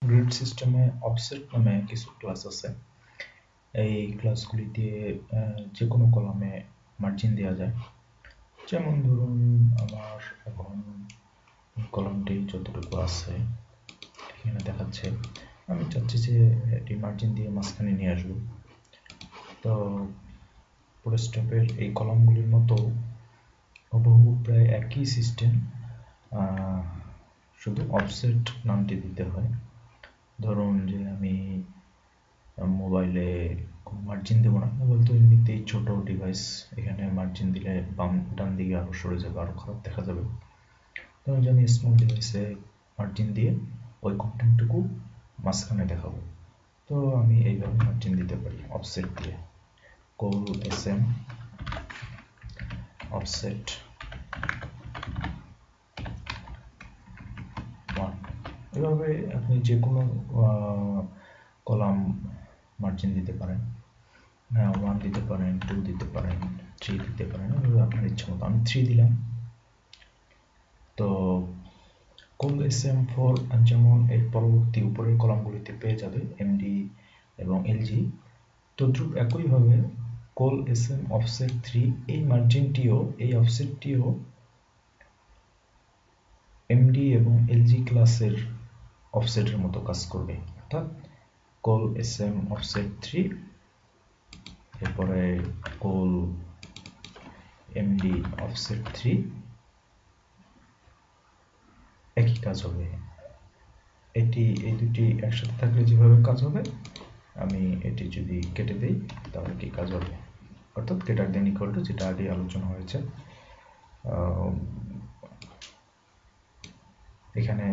Grid সিস্টেমে offset নামে কিছু ক্লাস আছে। এই ক্লাসগুলি দিয়ে যে কোনো কলামে মার্জিন দেওয়া যায়। যেমন ধরুন আমার এখন কলামটি যতটুকু আছে এখানে দেখাচ্ছে, আমি চাচ্ছি যে এটি মার্জিন দিয়ে মাঝখানে নিয়ে আসবো। তো পুরোস্টেপের এই কলামগুলির মতো হুবহু প্রায় একই সিস্টেম, শুধু অফসেট নামটি দিতে হয়। ধরুন যে আমি মোবাইলে মার্জিন দেবো না, মোবাইল তো এমনিতেই ছোট ডিভাইস, এখানে মার্জিন দিলে ডান দিকে আরো সরে যাবে, আরো খারাপ দেখা যাবে। ধরুন যে আমি স্মল ডিভাইসে মার্জিন দিয়ে ওই কন্টেন্টটুকু মাঝখানে দেখাবো, তো আমি এইভাবে মার্জিন দিতে পারি অফসেট দিয়ে। কল এসএম অফসেট 1, এভাবে আপনি যে কোনো কলাম মার্জিন দিতে পারেন। 1 দিতে পারেন, 2 দিতে পারেন, 3 দিতে পারেন, এভাবে আপনার ইচ্ছা মতো। আমি 3 দিলাম। তো কল SM4 যেমন এর পরবর্তী উপরের কলামগুলিতে পেয়ে যাবে এমডি এবং এলজি, তদ্রূপ একইভাবে কল SM অফসেট 3 এই মার্জিনটিও, এই অফসেটটিও এমডি এবং এলজি ক্লাসের অফসেটের মতো কাজ করবে। অর্থাৎ কল SM অফসেট 3, এরপরে কল এমডি অফসেট 3, একই কাজ হবে। এই দুটি একসাথে থাকলে যেভাবে কাজ হবে, আমি এটি যদি কেটে দিই তাহলে কি কাজ হবে, অর্থাৎ গ্রেটার দেন ইকুয়াল টু, যেটা আগে আলোচনা হয়েছে। এখানে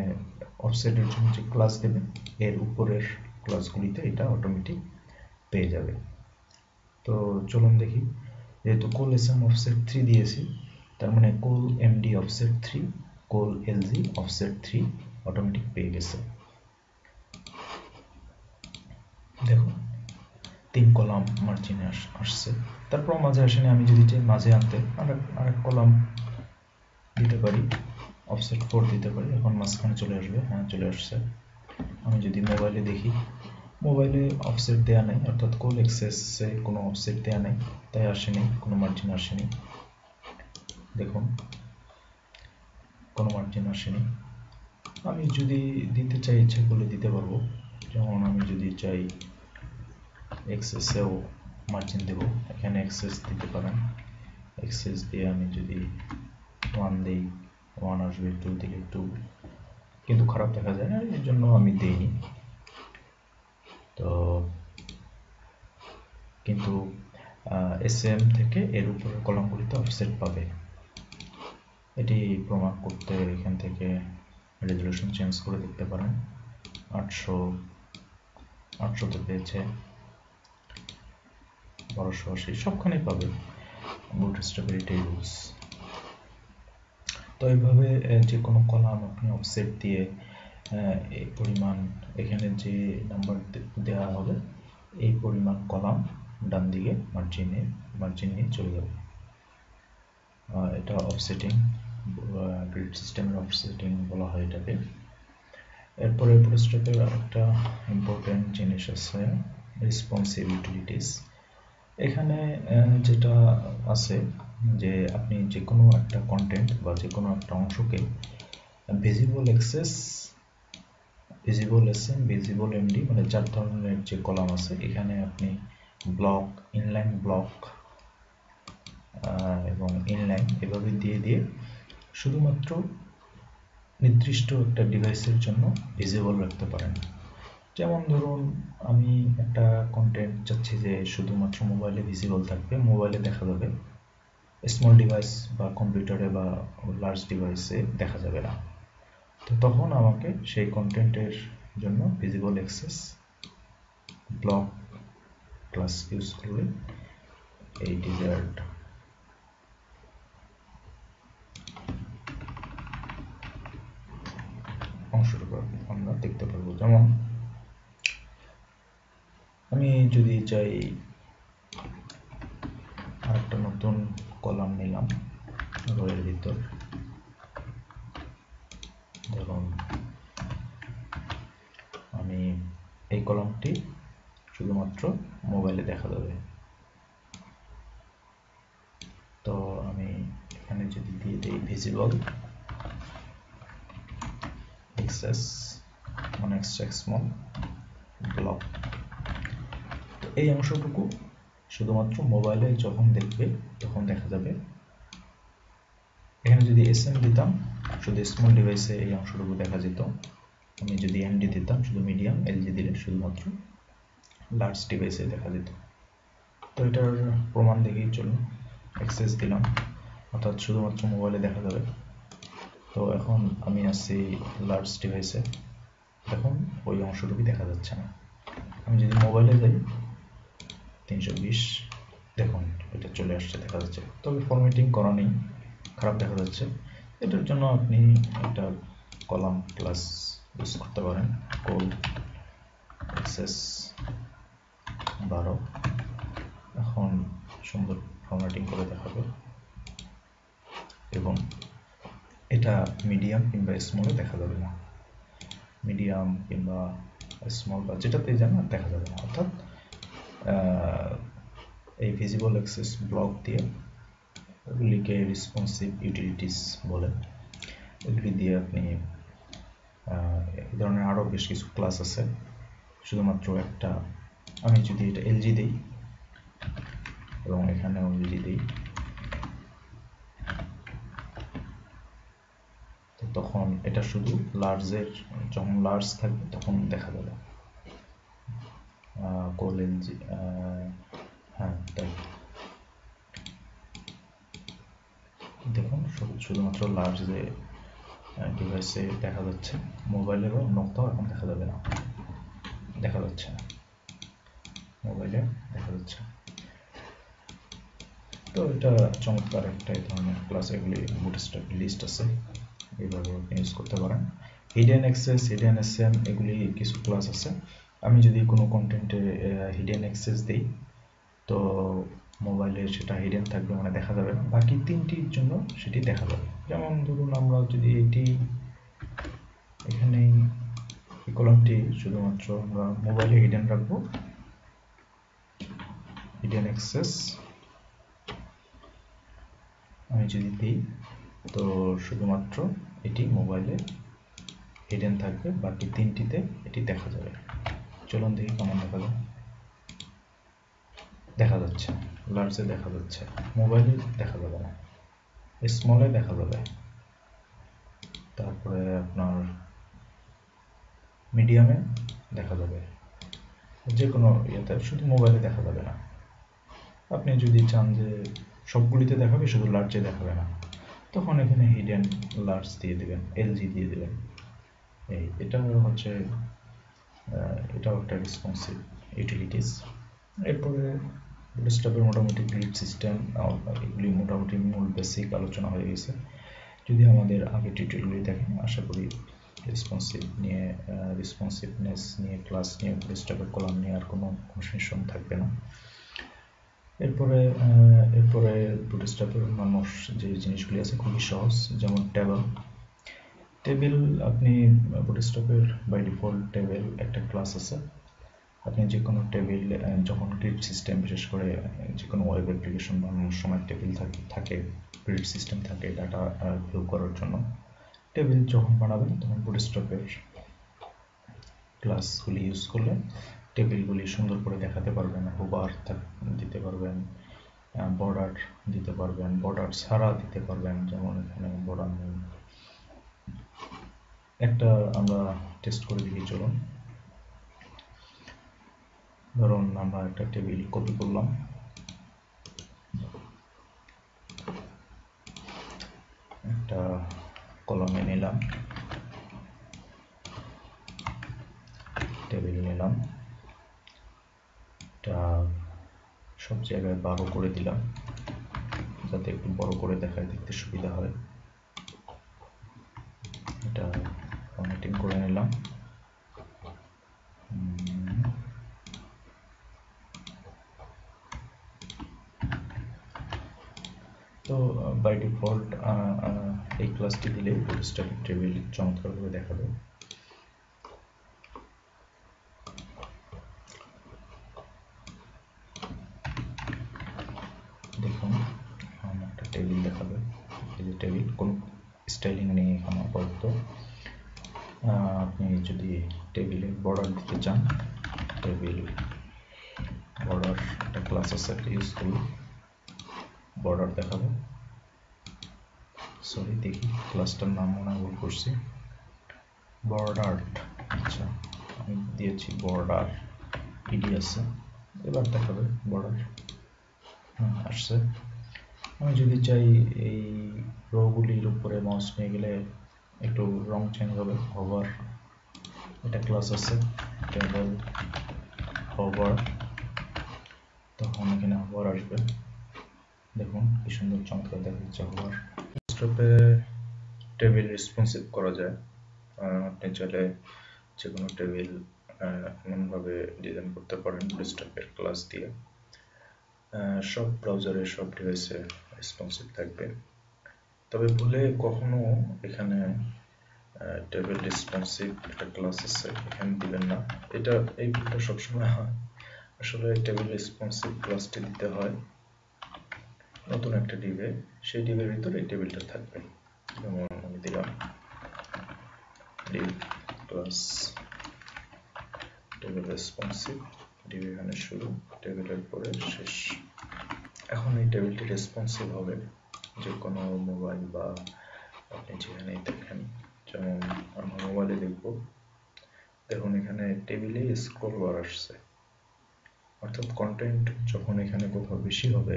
অফসেটের জন্য যে ক্লাস দেবে এর উপরের ক্লাসগুলিতে এটা অটোমেটিক পেয়ে যাবে। তো চলুন দেখি, যেহেতু কল এসএম অফসেট 3 দিয়েছি, তার মানে call MD offset 3, call LG offset 3 automatic পেয়ে গেছে। দেখো 3 কলাম মার্জিনে আসছে, তারপর মাঝে আসেনি। আমি যদি চাই মাঝে আনতে আরেক কলাম দিতে পারি, অফসেট 4 দিতে পারি, এখন মাঝখানে চলে আসবে। হ্যাঁ, চলে আসছে। আমি যদি মোবাইলে দেখি, মোবাইলে অফসেট দেয়া নেই, অর্থাৎ কোল এক্সেসে কোনো অফসেট দেয়া নেই, তাই আসেনি, কোনো মার্জিন আসেনি। দেখুন কোনো মার্জিন আসেনি। আমি যদি দিতে চাই, ইচ্ছা করলে দিতে পারবো। যেমন আমি যদি চাই এক্সেসেও মার্জিন দেব, এখানে এক্সেস দিতে পারেন। এক্সেস দিয়ে আমি যদি 1 দিই, 1 আসবে, 2 দিলে 2, কিন্তু খারাপ দেখা যায়, এর জন্য আমি দিইনি। তো কিন্তু এসএম থেকে এর উপরের কলামগুলিতে অফসেট পাবে। এটি প্রমাণ করতে এখান থেকে রেজুলেশন চেঞ্জ করে দেখতে পারেন। 800তে পেয়েছে, 1280, সবখানেই পাবে। বুটস্ট্র্যাপের এটাই রুলস। তো এইভাবে যে কোনো কলাম আপনি অফসেট দিয়ে এই পরিমাণ, এখানে যে নাম্বার দেওয়া হবে এই পরিমাণ কলাম ডান দিকে মার্জিন নিয়ে চলে যাবে। এটা অফসেটিং, গ্রিড সিস্টেমের অফসেটিং বলা হয় এটাকে। এরপরে বুটস্ট্র্যাপের একটা ইম্পর্টেন্ট জিনিস আছে, রেসপন্সিভ ইউটিলিটিস। এখানে যেটা আছে যে আপনি যে কোনো একটা কন্টেন্ট বা যে কোনো একটা অংশকে visible access, visible SM, visible MD, মানে 4 ধরনের যে কলাম আছে, এখানে আপনি ব্লক, ইনলাইন ব্লক এবং ইনলাইন এভাবে দিয়ে শুধুমাত্র নির্দিষ্ট একটা ডিভাইসের জন্য ভিজিবল রাখতে পারেন। যেমন ধরুন আমি একটা কন্টেন্ট চাচ্ছি যে শুধুমাত্র মোবাইলে ভিজিবল থাকবে, মোবাইলে দেখা যাবে, স্মল ডিভাইস বা কম্পিউটারে বা লার্জ ডিভাইসে দেখা যাবে না। তো তখন আমাকে সেই কন্টেন্টের জন্য visible access block class use করলে এই ডিজায়ার্ড অংশটুকু আমরা দেখতে পারবো। যেমন আমি যদি চাই আরেকটা নতুন কলাম নিলাম রোয়ের ভিতর, ধরুন আমি কলামটি শুধুমাত্র মোবাইলে দেখা যাবে। তো আমি এখানে যদি দিয়ে দিই ভিজিবল এক্সেস মানে স্মল ব্লক, তো এই অংশটুকু শুধুমাত্র মোবাইলে যখন দেখবে তখন দেখা যাবে। এখানে যদি SM দিতাম শুধু স্মল ডিভাইসে এই অংশটুকু দেখা যেত, আমি যদি MD দিতাম শুধু মিডিয়াম, LG দিলে শুধুমাত্র লার্জ ডিভাইসে দেখা যেত। তো এটার প্রমাণ দেখেই চলুন। অ্যাক্সেস দিলাম অর্থাৎ শুধুমাত্র মোবাইলে দেখা যাবে। তো এখন আমি আসছি লার্জ ডিভাইসে, এখন ওই অংশটুকু দেখা যাচ্ছে না। আমি যদি মোবাইলে যাই 320, দেখুন এটা চলে আসছে, দেখা যাচ্ছে। তবে ফরম্যাটিং করা নেই, খারাপ দেখা যাচ্ছে। এটার জন্য আপনি একটা কলাম প্লাস ইউজ করতে পারেন, কোল এক্সেস 12। এখন সুন্দর ফরম্যাটিং করে দেখাবে এবং এটা মিডিয়াম কিংবা স্মলে দেখা যাবে না, মিডিয়াম কিংবা স্মল বা যেটাতেই যান দেখা যাবে না। অর্থাৎ এই ভিজিবল অ্যাক্সেস ব্লক দিয়ে, এগুলিকে রেসপন্সিভ ইউটিলিটিস বলে, এগুলি দিয়ে আপনি এই ধরনের আরও বেশ কিছু ক্লাস আছে। শুধুমাত্র একটা, আমি যদি এটা LG দিই এবং এখানেও LG দিই, তখন এটা শুধু লার্জের, যখন লার্জ থাকবে তখন দেখা যাবে। কোল LG, হ্যাঁ তাই, দেখুন শুধুমাত্র লার্জ যে ডিভাইসে দেখা যাচ্ছে, মোবাইলে বা অন্য কোথাও এখন দেখা যাবে না, দেখা যাচ্ছে না, মোবাইলে দেখা যাচ্ছে। তো এটা চমৎকার একটা এই ধরনের ক্লাস, এগুলি বুটস্ট্র্যাপ লিস্ট আছে, এইভাবে আপনি ইউজ করতে পারেন। হিডেন অ্যাক্সেস, হিডেন SM এগুলি কিছু ক্লাস আছে। আমি যদি কোনো কন্টেন্টে হিডেন অ্যাক্সেস দিই তো মোবাইলে সেটা হিডেন থাকবে, মানে দেখা যাবে না। বাকি তিনটির জন্য সেটি দেখা যাবে। যেমন ধরুন আমরা যদি এটি এখানে এই কলামটি শুধুমাত্র আমরা মোবাইলে হিডেন রাখবো, হিডেন অ্যাক্সেস আমি যদি দিই তো শুধুমাত্র এটি মোবাইলে হিডেন থাকবে, বাকি তিনটিতে এটি দেখা যাবে। চলুন দেখি কেমন দেখা যায়। দেখা যাচ্ছে, লার্জে দেখা যাচ্ছে, মোবাইলে দেখা যাবে না, স্মলে দেখা যাবে, তারপরে আপনার মিডিয়ামে দেখা যাবে, যে কোনো ইয়েতে, শুধু মোবাইলে দেখা যাবে না। আপনি যদি চান যে সবগুলিতে দেখাবে শুধু লার্জে দেখাবে না, তখন এখানে হিডেন লার্জ দিয়ে দিবেন, LG দিয়ে দিবেন। এটা হচ্ছে এটাও একটা রেসপন্সিভ ইউটিলিটিস। এরপরে বুটস্ট্র্যাপের মোটামুটি গ্রিড সিস্টেম, এগুলি মোটামুটি মূল বেসিক আলোচনা হয়ে গেছে। যদি আমাদের আগে টিউটোরিয়ালগুলি দেখেন, আশা করি রেসপন্সিভনেস নিয়ে ক্লাস নিয়ে, বুটস্ট্র্যাপের কলাম নিয়ে আর কোনো কনফিউশন থাকবে না। এরপরে বুটস্ট্র্যাপের মানুষ যে জিনিসগুলি আছে খুবই সহজ, যেমন টেবিল। আপনি বুটস্ট্র্যাপের বাই ডিফল্ট টেবিল একটা ক্লাস আছে। আপনি যে কোনো টেবিল, যখন গ্রিড সিস্টেম, বিশেষ করে যে কোনো ওয়েব অ্যাপ্লিকেশন বানানোর সময় টেবিল থাকে, গ্রিড সিস্টেম থাকে ডাটা ভিউ করার জন্য। টেবিল যখন বানাবেন তখন বুটস্ট্র্যাপের ক্লাসগুলি ইউজ করলে টেবিলগুলি সুন্দর করে দেখাতে পারবেন, হুবার দিতে পারবেন, বর্ডার দিতে পারবেন, বর্ডার ছাড়া দিতে পারবেন, যেমন এখানে বর্ডার নেই। একটা আমরা টেস্ট করে দেখি, চলুন। ধরুন আমরা একটা টেবিল কপি করলাম, একটা কলামে নিলাম, টেবিল নিলাম, এটা সব জায়গায় 12 করে দিলাম যাতে একটু বড় করে দেখায়, দেখতে সুবিধা হয়। এটা ফরম্যাটিং করে নিলাম। তো বাই ডিফল্ট এই ক্লাসটি দিলে বুটস্ট্র্যাপ টেবিল চমৎকারভাবে দেখাবে। দেখুন একটা টেবিল দেখাবে, এই যে টেবিল, কোনো স্টাইলিং নেই এখানে আপাতত। আপনি যদি টেবিলে বর্ডার দিতে চান, টেবিল বর্ডার একটা ক্লাস আছে, একটা ইউজফুল বর্ডার দেখাবে। সরি, দেখি ক্লাসটার নাম মনে হয় ভুল করছি, বর্ডার। আচ্ছা, আমি দিয়েছি বর্ডার, ইডি আছে, এবার দেখাবে বর্ডার। আসছে। আমি যদি চাই এই রোগুলির উপরে মাউস নিয়ে গেলে একটু রং চেঞ্জ হবে, হোভার, এটা ক্লাস আছে টেবিল হোভার, তখন এখানে হোভার আসবে। দেখুন কি সুন্দর চমৎকার দেখা যাচ্ছে হোভার। ডেস্কটপে টেবিল রেসপন্সিভ করা যায়, আপনি চাইলে যে কোনো টেবিল এমনভাবে ডিজাইন করতে পারেন ডেস্কটপের ক্লাস দিয়ে। সব ব্রাউজারে সব ডিভাইসে রেসপন্সিভ থাকবে, তবে ভুলে কখনো এখানে টেবিল রেসপন্সিভ একটা ক্লাস আছে এখানে দিবেন না, এটা এই ভুলটা সবসময় হয়। আসলে টেবিল রেসপন্সিভ ক্লাসটি দিতে হয় নতুন একটা ডিবে, সেই ডিবের ভিতরে এই টেবিলটা থাকবে। যেমন আমি দিলাম ডিব ক্লাস টেবিল রেসপন্সিভ, ডিব এখানে শুরু, টেবিলের পরে শেষ। এখন এই টেবিলটি রেসপন্সিভ হবে যে কোনো মোবাইল বা আপনি যেখানেই দেখেন। যেমন আমরা মোবাইলে দেখব, দেখুন এখানে টেবিলে স্ক্রল বার আসছে, অর্থাৎ কন্টেন্ট যখন এখানে কোথাও বেশি হবে,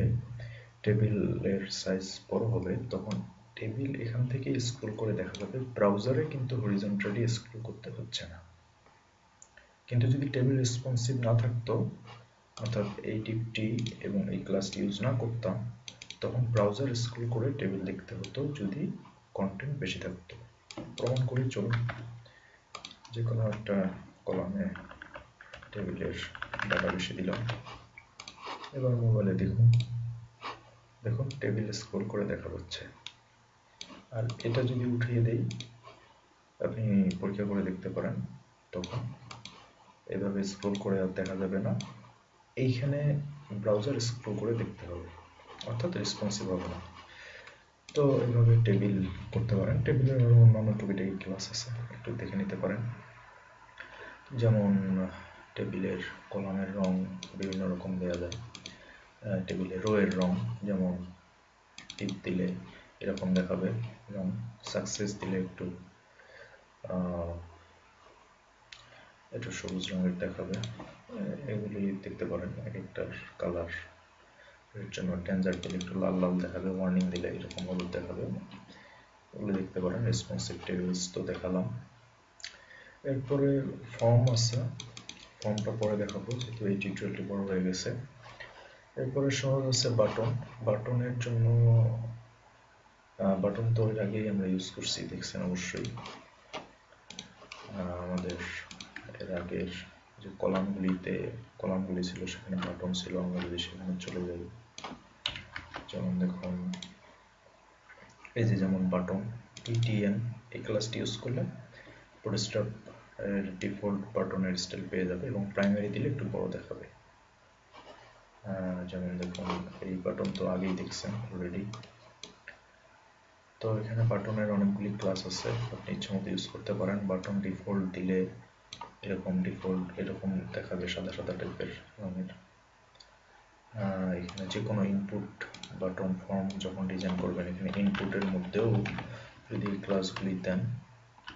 টেবিলের সাইজ বড় হবে, তখন টেবিল এখান থেকে স্ক্রল করে দেখা যাবে। ব্রাউজারে কিন্তু হরিজন্টালি স্ক্রল করতে হচ্ছে না। কিন্তু যদি টেবিল রেসপন্সিভ না থাকতো, অর্থাৎ এই টিপটি এবং এই ক্লাসটি ইউজ না করতাম, তখন ব্রাউজার স্ক্রল করে টেবিল দেখতে হতো যদি কন্টেন্ট বেশি থাকতো। প্রমাণ করি চলুন। যে কোনো একটা কলামে টেবিলের ডাটা বেশি দিলাম, এবার মোবাইলে দেখুন, দেখুন টেবিল স্ক্রল করে দেখা যাচ্ছে। আর এটা যদি উঠিয়ে দেই, আপনি পরীক্ষা করে দেখতে পারেন, তখন এভাবে স্ক্রল করে আর দেখা যাবে না, এইখানে ব্রাউজার স্ক্রল করে দেখতে হবে, অর্থাৎ রেসপন্সিভ হবে না। তো এইভাবে টেবিল করতে পারেন। টেবিলের আরও অন্যান্য টুকিটাকি ক্লাস আছে, একটু দেখে নিতে পারেন। যেমন টেবিলের কলামের রং বিভিন্ন রকম দেওয়া যায়, টেবিলের রো এর রং যেমন টিপ দিলে এরকম দেখাবে রং, সাকসেস দিলে একটু সবুজ রঙের দেখাবে। এগুলি দেখতে পারেন, এক একটার কালার এর জন্য ডেঞ্জার দিলে একটু লাল লাল দেখাবে, ওয়ার্নিং দিলে এরকম হলুদ দেখাবে, এগুলো দেখতে পারেন। রেসপন্সিভ টেবিলস তো দেখালাম। এরপরে ফর্ম আছে, ফর্মটা পরে দেখাবো যেহেতু এই টিউটোরিয়ালটি বড় হয়ে গেছে। এরপরে সহজ আছে বাটন। বাটনের জন্য বাটন তো এর আগেই আমরা ইউজ করছি, দেখছেন অবশ্যই। আমাদের এর আগের যে কলামগুলি ছিল সেখানে বাটন ছিল, আমরা যদি সেখানে চলে যাই, যেমন দেখুন এই যে যেমন বাটন PTN, এই ক্লাসটি ইউজ করলে ডেস্কটপ এর ডিফল্ট বাটনের স্টাইল পেয়ে যাবে এবং প্রাইমারি দিলে একটু বড় দেখাবে। যেমন দেখুন এই বাটন তো আগেই দেখছেন অলরেডি। তো এখানে বাটনের অনেকগুলি ক্লাস আছে, আপনি ইচ্ছা মতো ইউজ করতে পারেন। বাটন ডিফল্ট দিলে এরকম দেখাবে, সাদা সাদা টাইপের রঙের। এখানে যে কোনো ইনপুট বাটন ফর্ম যখন ডিজাইন করবেন, এখানে ইনপুটের মধ্যেও যদি ক্লাসগুলি দেন,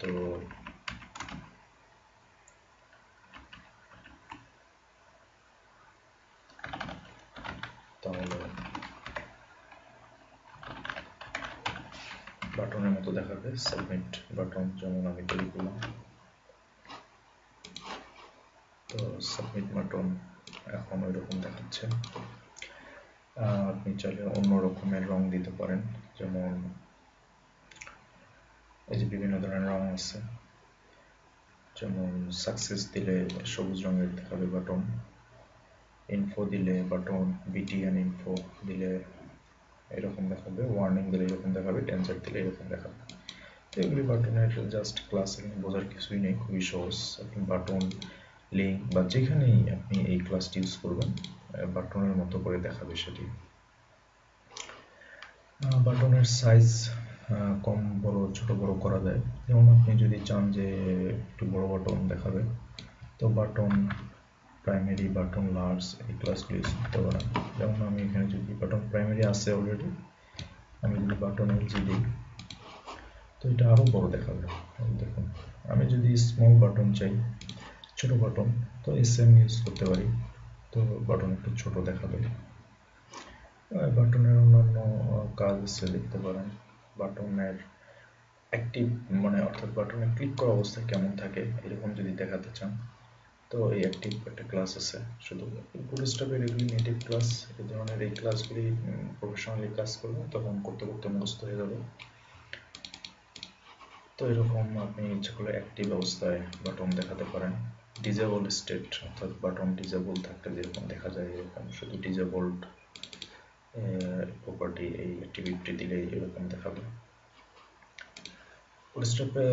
তো তাহলে বাটনের মতো দেখাবে। সাবমিট বাটন যেমন আমি তৈরি করলাম, তো সাবমিট বাটন এখন ওই রকম দেখাচ্ছে। আপনি চাইলে অন্য রকমের রং দিতে পারেন, যেমন এই যে বিভিন্ন ধরনের রং আছে, যেমন সাকসেস দিলে সবুজ রঙের দেখাবে বাটন, ইনফো দিলে বাটন, BTN ইনফো দিলে এরকম দেখাবে, ওয়ার্নিং দিলে এরকম দেখাবে, ডেঞ্জার দিলে এরকম দেখাবে। তো এগুলি বাটনের জাস্ট ক্লাস, এখানে বোঝার কিছুই নেই, খুবই সহজ। আপনি বাটন, লিঙ্ক বা যেখানেই আপনি এই ক্লাসটি ইউজ করবেন, বাটনের মতো করে দেখাবে সেটি। বাটনের সাইজ কম বড় ছোট বড় করা যায়। যেমন আপনি যদি চান যে একটু বড় বাটন দেখাবে, তো বাটন প্রাইমারি, বাটন লার্জ এই ক্লাসগুলো ইউজ করতে পারেন। যেমন আমি এখানে যদি বাটন প্রাইমারি আছে অলরেডি, আমি যদি বাটন এলজি দিই, তো এটা আরও বড় দেখাবে। দেখুন, আমি যদি স্মল বাটন চাই, ছোট বাটন, তো এসএম ইউজ করতে পারি, তো বাটন একটু ছোট দেখাবে। বাটনের অন্যান্য কাজ আছে, দেখতে পারেন। বাটনের অ্যাক্টিভ মানে অর্থাৎ বাটনে ক্লিক করা অবস্থায় কেমন থাকে এরকম যদি দেখাতে চান, তো এই অ্যাক্টিভ একটা ক্লাস আছে। শুধু বুটস্ট্র্যাপের এগুলি নেটিভ ক্লাস। এই ধরনের এই ক্লাসগুলি প্রফেশনালি কাজ করবেন তখন করতে করতে মুখস্থ হয়ে যাবে। তো এরকম আপনি ইচ্ছা করলে অ্যাক্টিভ অবস্থায় বাটন দেখাতে পারেন। ডিজেবল স্টেট অর্থাৎ বাটন ডিজেবল থাকতে যেরকম দেখা যায় এরকম শুধু ডিজেবলড প্রপার্টি এই অ্যাক্টিভিটি দিলে এরকম দেখাবে। বুটস্ট্র্যাপে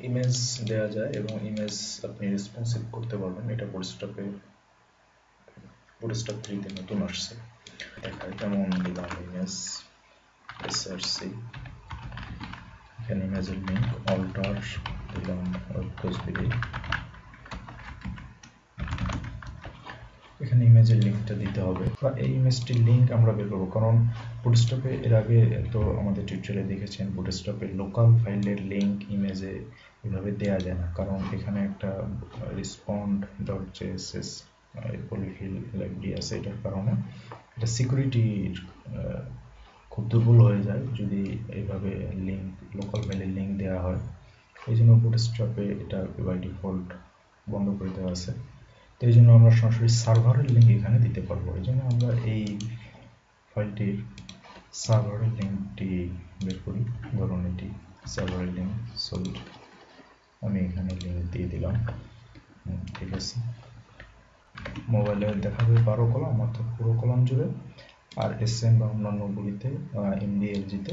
ইমেজ দেওয়া যায় এবং ইমেজ আপনি রেসপন্সিভ করতে পারবেন। এটা বুটস্ট্র্যাপ 3 তে নতুন আসছে। দেখায় তেমন দিলাম ইমেজ এসআরসি, এখানে ইমেজের লিঙ্ক অল্টার দিলাম ওয়েবপেজগুলি, এখানে ইমেজের লিঙ্কটা দিতে হবে বা এই ইমেজটির লিঙ্ক আমরা বের করবো। কারণ বুটস্ট্র্যাপে এর আগে তো আমাদের টিউটোরিয়ালে দেখেছেন বুটস্ট্র্যাপের লোকাল ফাইলের লিঙ্ক ইমেজে এভাবে দেওয়া যায় না, কারণ এখানে একটা respond dot JSS polyfill library আছে। এটার কারণে এটা সিকিউরিটির খুব দুর্বল হয়ে যায় যদি এইভাবে লিঙ্ক লোকাল ফাইলের লিঙ্ক দেওয়া হয়। এই জন্য বুটস্ট্র্যাপে এটা বাই ডিফল্ট বন্ধ করে দেওয়া আছে। তো এই জন্য আমরা সরাসরি সার্ভারের লিঙ্ক এখানে দিতে পারবো। এই জন্য আমরা এই ফাইলটির সার্ভারের লিঙ্কটি বের করি। ধরুন এটি সার্ভারের লিঙ্ক সলিড, আমি এখানে লিঙ্ক দিয়ে দিলাম। ঠিক আছে, মোবাইলে দেখাবে 12 কলাম অর্থাৎ পুরো কলাম জুড়ে, আর এসএম বা অন্যান্য গুলিতে এমডিএলজিতে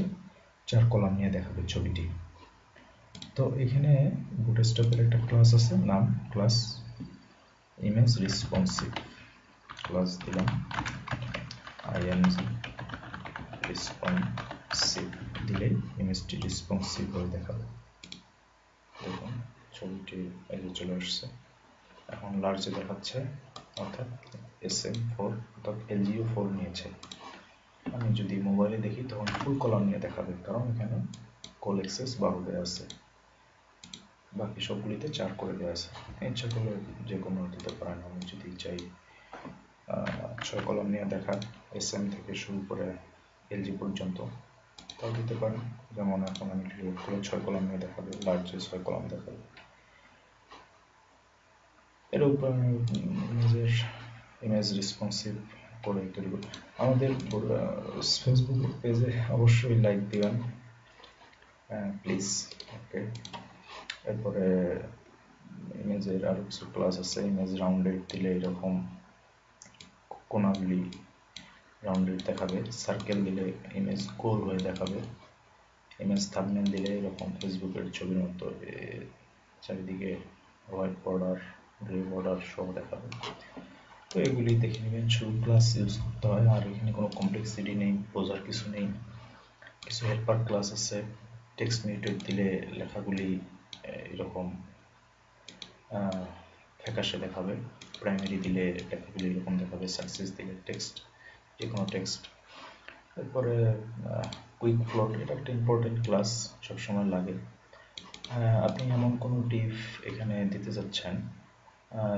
4 কলাম নিয়ে দেখাবে ছবিটি। তো এখানে বুটস্ট্র্যাপের একটা ক্লাস আছে, নাম ক্লাস ইমেজ রেসপন্সিভ, ক্লাস দিলাম আইএনজি রেসপন্সিভ দিলে ইমেজটি রেসপন্সিভ হয়ে দেখাবে। দেখুন ছবিটি এই যে চলে আসছে। এখন লার্জে দেখাচ্ছে অর্থাৎ SM4 অর্থাৎ LGO 4 নিয়েছে। আমি যদি মোবাইলে দেখি তখন ফুল কলাম নিয়ে দেখাবে, কারণ এখানে কল এক্সেস 12 দেওয়া আছে, বাকি সবগুলিতে 4 করে দেওয়া আছে। ইচ্ছা করলে যে কোনো দিতে পারেন। আমি যদি চাই 6 কলাম নিয়ে দেখা SM থেকে শুরু করে LG পর্যন্ত, তাও দিতে পারেন। যেমন এখন আমি ক্লিক করে 6 কলাম নিয়ে দেখাবে, লার্জে 6 কলাম দেখাবে। এর উপর ইমেজ রেসপন্সিভ করে তৈরি করি। আমাদের ফেসবুক পেজে অবশ্যই লাইক দিবেন প্লিজ। ওকে, এরপরে ইমেজের আরো কিছু ক্লাস আছে। ইমেজ রাউন্ডেড দিলে এরকম কোনাগুলি রাউন্ডেড দেখাবে, সার্কেল দিলে ইমেজ গোল হয়ে দেখাবে, ইমেজ থাম্বনেল দিলে এরকম ফেসবুকের ছবির মতো চারিদিকে হোয়াইট বর্ডার গ্রে বর্ডার সহ দেখাবে। তো এগুলি দেখে নেবেন। শুধু ক্লাস ইউজ করতে হয়, আর এখানে কোনো কমপ্লেক্সিটি নেই, বোঝার কিছু নেই। কিছু হেল্পার ক্লাস আছে। টেক্সট মিউটেট দিলে লেখাগুলি এরকম ফ্যাকাশে দেখাবে, প্রাইমারি দিলে লেখাগুলি এরকম দেখাবে, সাকসেস দিলে টেক্সট যে কোনো টেক্সট। এরপরে কুইক ফ্লোট, এটা একটা ইম্পর্টেন্ট ক্লাস, সবসময় লাগে। আপনি এমন কোনো ডিফ এখানে দিতে যাচ্ছেন,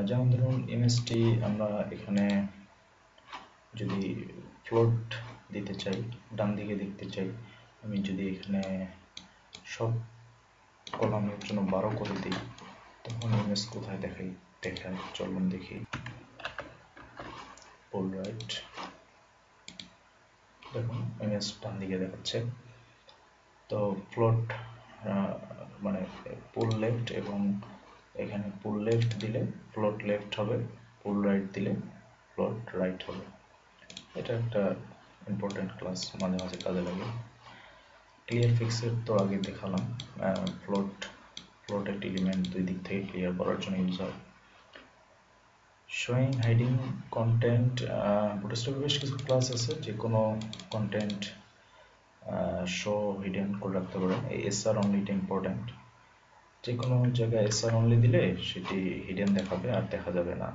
যেমন ধরুন ইমেজটি আমরা এখানে যদি ফ্লোট দিতে চাই, ডান দিকে দেখতে চাই, আমি যদি এখানে সব কলামের জন্য 12 করে দিই, তখন ইমেজ কোথায় দেখায় চলুন দেখি। পুল রাইট, দেখুন ইমেজ ডান দিকে দেখাচ্ছে। তো ফ্লোট মানে পুল লেফট, এবং এখানে পুল লেফট দিলে ফ্লোট লেফট হবে, পুল রাইট দিলে ফ্লোট রাইট হবে। এটা একটা ইম্পর্টেন্ট ক্লাস, মাঝে মাঝে কাজে লাগে। ক্লিয়ার ফিক্সের তো আগে দেখালাম, ফ্লোটের এলিমেন্ট দুই দিক থেকে ক্লিয়ার করার জন্য ইউজ হয়। শোয়িং হাইডিং কন্টেন্ট, বুটস্ট্র্যাপে বেশ কিছু ক্লাস আছে, যে কোনো কন্টেন্ট শো হিডেন করে রাখতে পারেন। এই এসআর অনলিটা ইম্পর্ট্যান্ট, যে কোনো জায়গায় এসআর অনলি দিলে সেটি হিডেন দেখাবে আর দেখা যাবে না,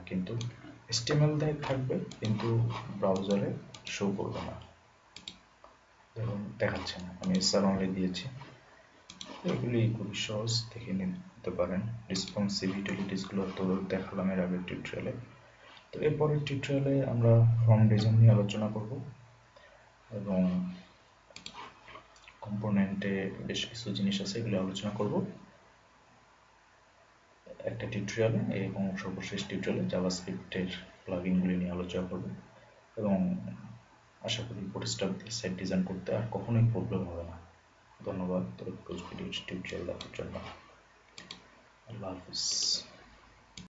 কিন্তু HTML থাকবে কিন্তু ব্রাউজারে শো করবে না। দেখুন দেখাচ্ছে না, আমি এসআর অনলি দিয়েছি। এগুলি খুবই সহজ, দেখে নিতে পারেন। রেসপন্সিভ ইউটিলিটিসগুলো তো দেখালাম এর আগের টিউটোরিয়ালে। তো এরপরের টিউটোরিয়ালে আমরা ফর্ম ডিজাইন নিয়ে আলোচনা করব এবং কম্পোনেন্টে বেশ কিছু জিনিস আছে, এগুলো আলোচনা করব একটা টিউটোরিয়ালে, এবং সর্বশেষ টিউটোরিয়ালে জাভাস্ক্রিপ্টের প্লাগইনগুলি নিয়ে আলোচনা করব। এবং আশা করি বুটস্ট্র্যাপ দিয়ে সাইট ডিজাইন করতে আর কখনোই প্রবলেম হবে না। ধন্যবাদ ভিডিও টিউটোরিয়াল দেখার জন্য। আল্লাহ হাফিজ।